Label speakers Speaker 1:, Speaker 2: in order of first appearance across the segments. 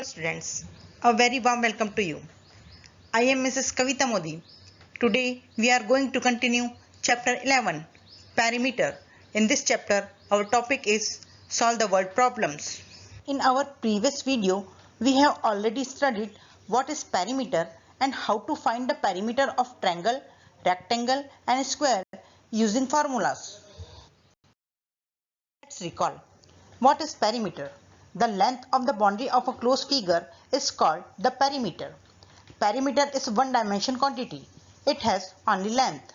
Speaker 1: Students, a very warm welcome to you. I am Mrs. Kavita Modi. Today we are going to continue chapter 11, Perimeter. In this chapter, our topic is Solve the Word Problems. In our previous video, we have already studied what is perimeter and how to find the perimeter of triangle, rectangle and square using formulas. Let's recall. What is perimeter? The length of the boundary of a closed figure is called the perimeter. Perimeter is one dimension quantity. It has only length.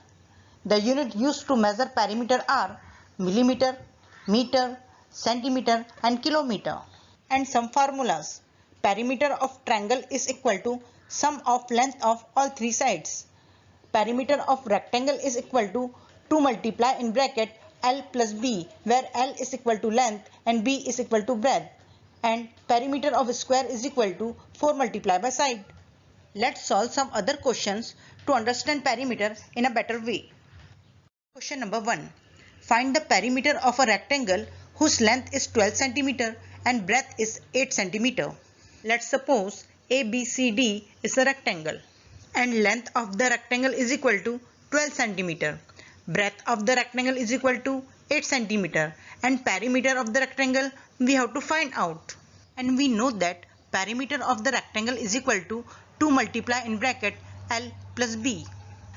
Speaker 1: The unit used to measure perimeter are millimeter, meter, centimeter and kilometer. And some formulas. Perimeter of triangle is equal to sum of length of all three sides. Perimeter of rectangle is equal to 2 multiply in bracket L plus B, where L is equal to length and B is equal to breadth, and perimeter of square is equal to 4 multiply by side. Let's solve some other questions to understand perimeter in a better way. Question number 1. Find the perimeter of a rectangle whose length is 12 cm and breadth is 8 cm. Let's suppose ABCD is a rectangle and length of the rectangle is equal to 12 cm. Breadth of the rectangle is equal to 8 cm and perimeter of the rectangle we have to find out. And we know that perimeter of the rectangle is equal to 2 multiply in bracket L plus B.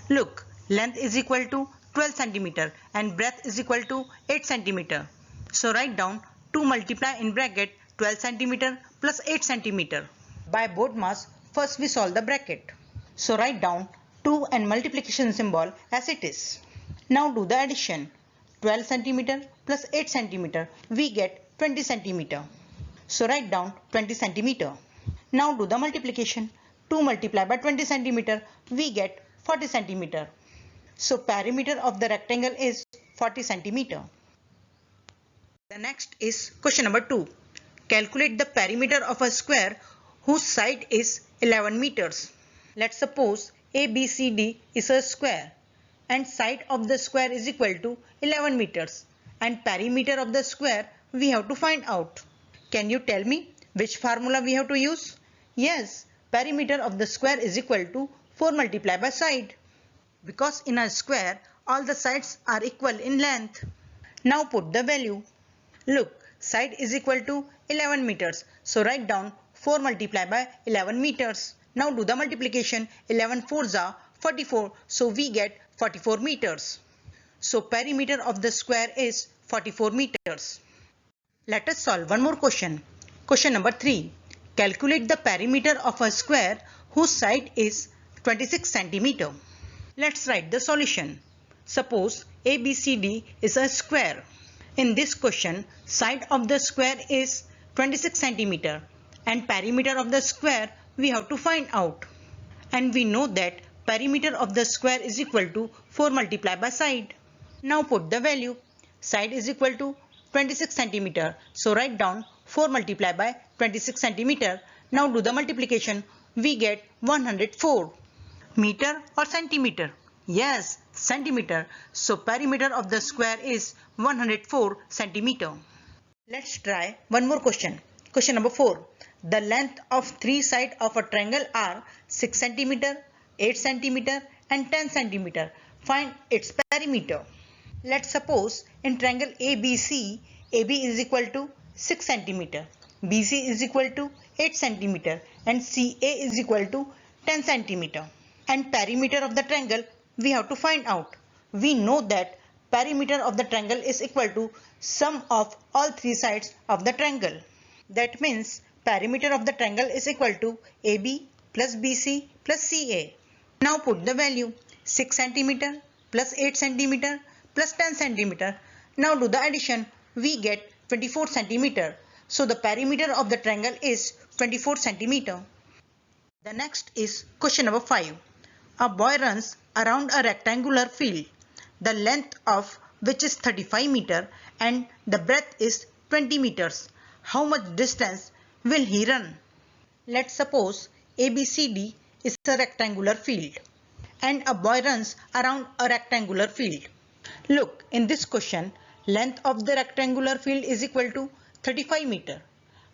Speaker 1: Look, length is equal to 12 cm and breadth is equal to 8 cm. So write down 2 multiply in bracket 12 cm plus 8 cm. By BODMAS, first we solve the bracket. So write down 2 and multiplication symbol as it is. Now do the addition. 12 cm plus 8 cm, we get 20 cm. So write down 20 cm. Now do the multiplication. 2 multiplied by 20 cm, we get 40 cm. So perimeter of the rectangle is 40 cm. The next is question number 2. Calculate the perimeter of a square whose side is 11 meters. Let's suppose ABCD is a square and side of the square is equal to 11 meters and perimeter of the square we have to find out. Can you tell me which formula we have to use? Yes, perimeter of the square is equal to 4 multiplied by side. Because in a square all the sides are equal in length. Now put the value. Look, side is equal to 11 meters. So write down 4 multiplied by 11 meters. Now do the multiplication. 11 fours are 44. So we get 44 meters. So perimeter of the square is 44 meters. Let us solve one more question. Question number 3. Calculate the perimeter of a square whose side is 26 cm. Let's write the solution. Suppose ABCD is a square. In this question, side of the square is 26 cm and perimeter of the square we have to find out. And we know that perimeter of the square is equal to 4 multiplied by side. Now put the value. Side is equal to 26 cm. So write down 4 multiplied by 26 cm. Now do the multiplication. We get 104. Meter or centimeter? Yes, centimeter. So perimeter of the square is 104 centimeter. Let's try one more question. Question number 4. The length of three sides of a triangle are 6 cm, 8 cm and 10 cm. Find its perimeter. Let's suppose in triangle ABC, AB is equal to 6 cm, BC is equal to 8 cm and CA is equal to 10 cm. And perimeter of the triangle we have to find out. We know that perimeter of the triangle is equal to sum of all three sides of the triangle. That means perimeter of the triangle is equal to AB plus BC plus CA. Now put the value. 6 cm plus 8 cm plus 10 cm. Now do the addition. We get 24 cm. So the perimeter of the triangle is 24 cm. The next is question number 5. A boy runs around a rectangular field, the length of which is 35 meters and the breadth is 20 meters. How much distance will he run? Let's suppose ABCD is a rectangular field and a boy runs around a rectangular field. Look, in this question, length of the rectangular field is equal to 35 meters.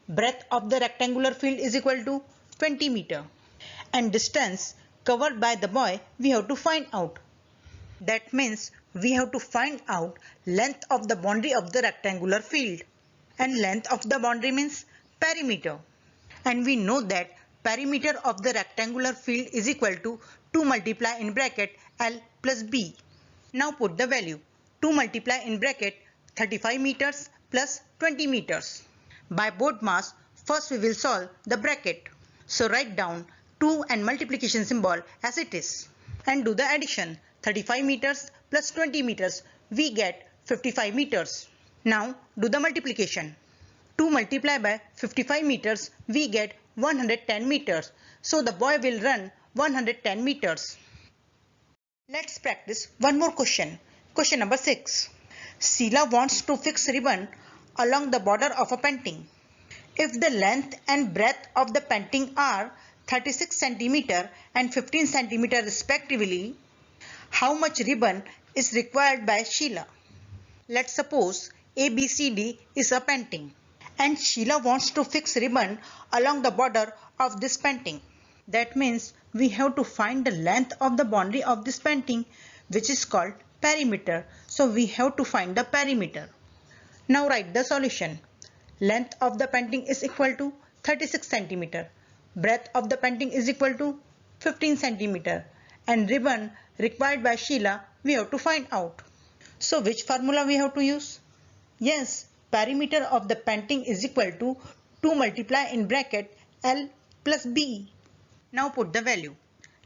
Speaker 1: breadth of the rectangular field is equal to 20 meter. And distance covered by the boy we have to find out. That means we have to find out length of the boundary of the rectangular field. And length of the boundary means perimeter. And we know that perimeter of the rectangular field is equal to 2 multiply in bracket L plus B. Now put the value. 2 multiply in bracket 35 meters plus 20 meters. By board mass, first we will solve the bracket. So write down 2 and multiplication symbol as it is. And do the addition. 35 meters plus 20 meters. We get 55 meters. Now do the multiplication. 2 multiplied by 55 meters, we get 110 meters. So the boy will run 110 meters. Let's practice one more question. Question number 6. Sheila wants to fix ribbon along the border of a painting. If the length and breadth of the painting are 36 cm and 15 cm respectively, how much ribbon is required by Sheila? Let's suppose ABCD is a painting and Sheila wants to fix ribbon along the border of this painting. That means we have to find the length of the boundary of this painting, which is called perimeter. So we have to find the perimeter. Now write the solution. Length of the painting is equal to 36 cm. Breadth of the painting is equal to 15 cm. And ribbon required by Sheila we have to find out. So which formula we have to use? Yes, perimeter of the painting is equal to 2 multiply in bracket L plus B. Now put the value.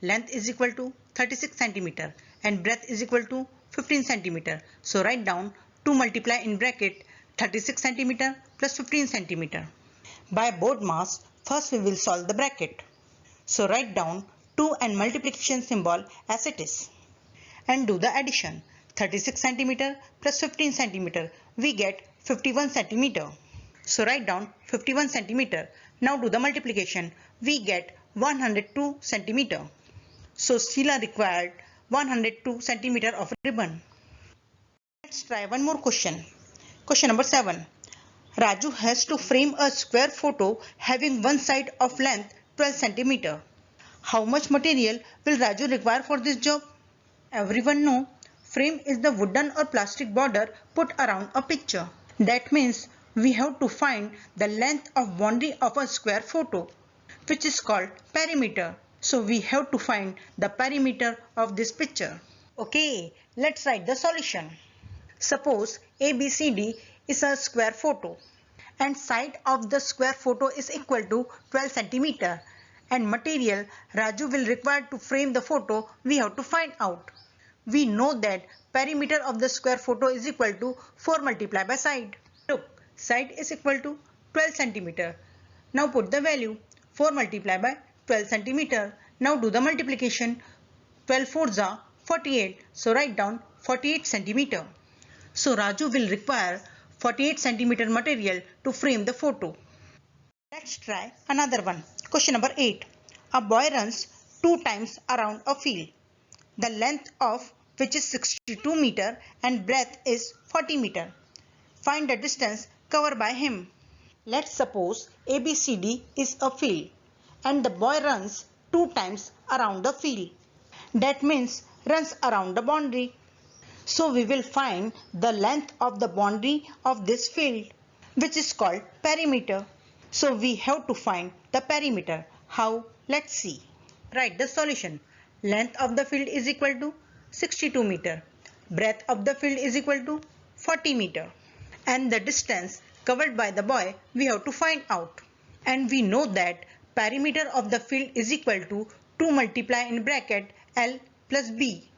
Speaker 1: Length is equal to 36 cm and breadth is equal to 15 cm. So write down 2 multiply in bracket 36 cm plus 15 cm. By board mass, first we will solve the bracket. So write down 2 and multiplication symbol as it is. And do the addition. 36 cm plus 15 cm. We get 51 cm. So write down 51 cm. Now do the multiplication. We get 102 cm. So Sheila required 102 cm of ribbon. Let's try one more question. Question number 7. Raju has to frame a square photo having one side of length 12 cm. How much material will Raju require for this job? Everyone know frame is the wooden or plastic border put around a picture. That means we have to find the length of boundary of a square photo, which is called perimeter. So we have to find the perimeter of this picture. Okay, let's write the solution. Suppose ABCD is a square photo and side of the square photo is equal to 12 cm and material Raju will require to frame the photo we have to find out. We know that perimeter of the square photo is equal to 4 multiplied by side. Look, side is equal to 12 cm. Now put the value. 4 multiplied by 12 cm. Now do the multiplication. 12 fours are 48. So write down 48 cm. So Raju will require 48 cm material to frame the photo. Let's try another one. Question number 8. A boy runs 2 times around a field. The length of which is 62 meter and breadth is 40 meter. Find the distance covered by him. Let's suppose ABCD is a field and the boy runs 2 times around the field. That means runs around the boundary. So we will find the length of the boundary of this field, which is called perimeter. So we have to find the perimeter. How? Let's see. Write the solution. Length of the field is equal to 62 meter. Breadth of the field is equal to 40 meter. And the distance covered by the boy we have to find out. And we know that perimeter of the field is equal to 2 multiply in bracket L plus B.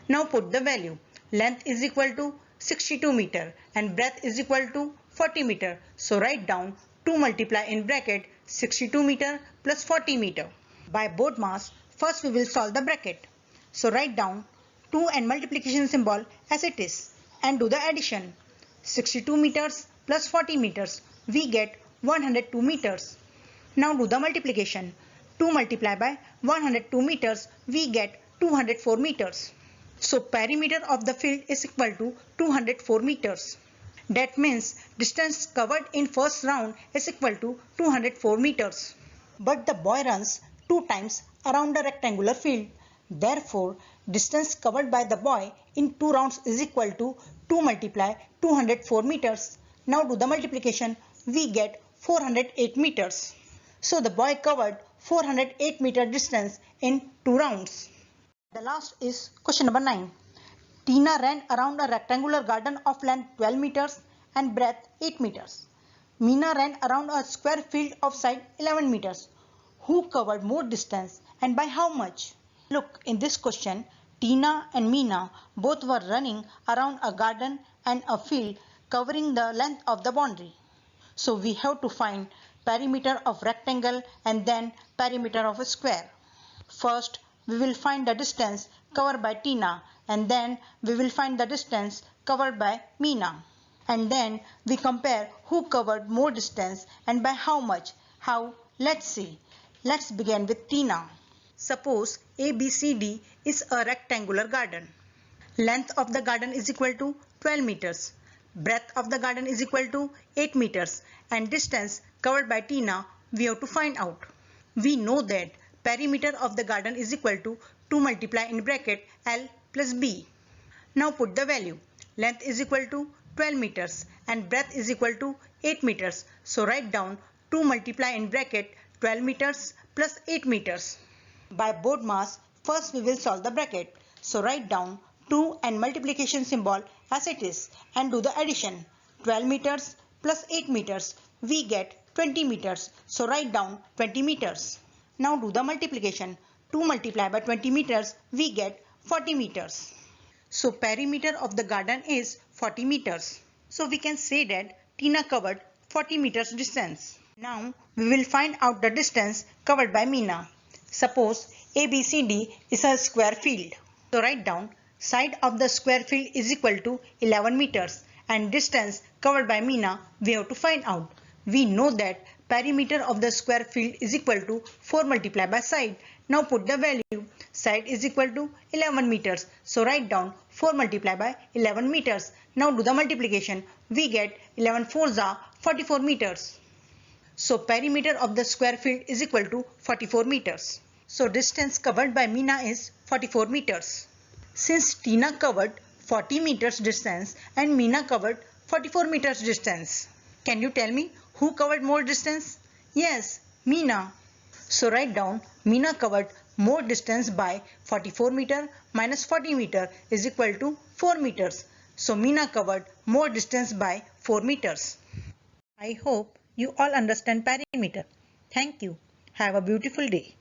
Speaker 1: Now put the value. Length is equal to 62 meter and breadth is equal to 40 meter. So write down 2 multiply in bracket 62 meter plus 40 meter. By board mass, first we will solve the bracket. So write down 2 and multiplication symbol as it is and do the addition. 62 meters plus 40 meters. We get 102 meters. Now do the multiplication. 2 multiplied by 102 meters. We get 204 meters. So perimeter of the field is equal to 204 meters. That means distance covered in first round is equal to 204 meters. But the boy runs 2 times around the rectangular field. Therefore, distance covered by the boy in 2 rounds is equal to 2 multiply 204 meters. Now do the multiplication. We get 408 meters. So the boy covered 408 meter distance in 2 rounds. The last is question number 9. Tina ran around a rectangular garden of length 12 meters and breadth 8 meters. Meena ran around a square field of side 11 meters. Who covered more distance and by how much? Look, in this question, Tina and Meena both were running around a garden and a field covering the length of the boundary. So we have to find perimeter of rectangle and then perimeter of a square. First, we will find the distance covered by Tina and then we will find the distance covered by Meena. And then we compare who covered more distance and by how much. How? Let's see. Let's begin with Tina. Suppose ABCD is a rectangular garden. Length of the garden is equal to 12 meters. Breadth of the garden is equal to 8 meters. And distance covered by Tina we have to find out. We know that perimeter of the garden is equal to 2 multiply in bracket L plus B. Now put the value. Length is equal to 12 meters and breadth is equal to 8 meters. So write down 2 multiply in bracket 12 meters plus 8 meters. By board mass, first we will solve the bracket. So write down 2 and multiplication symbol as it is and do the addition. 12 meters plus 8 meters. We get 20 meters. So write down 20 meters. Now do the multiplication. 2 multiplied by 20 meters, we get 40 meters. So perimeter of the garden is 40 meters. So we can say that Tina covered 40 meters distance. Now we will find out the distance covered by Meena. Suppose ABCD is a square field. So write down side of the square field is equal to 11 meters and distance covered by Meena we have to find out. We know that perimeter of the square field is equal to 4 multiplied by side. Now put the value. Side is equal to 11 meters. So write down 4 multiplied by 11 meters. Now do the multiplication. We get 11 fours are 44 meters. So perimeter of the square field is equal to 44 meters. So distance covered by Meena is 44 meters. Since Tina covered 40 meters distance and Meena covered 44 meters distance, can you tell me who covered more distance? Yes, Meena. So write down Meena covered more distance by 44 meter minus 40 meter is equal to 4 meters. So Meena covered more distance by 4 meters. I hope you all understand perimeter. Thank you. Have a beautiful day.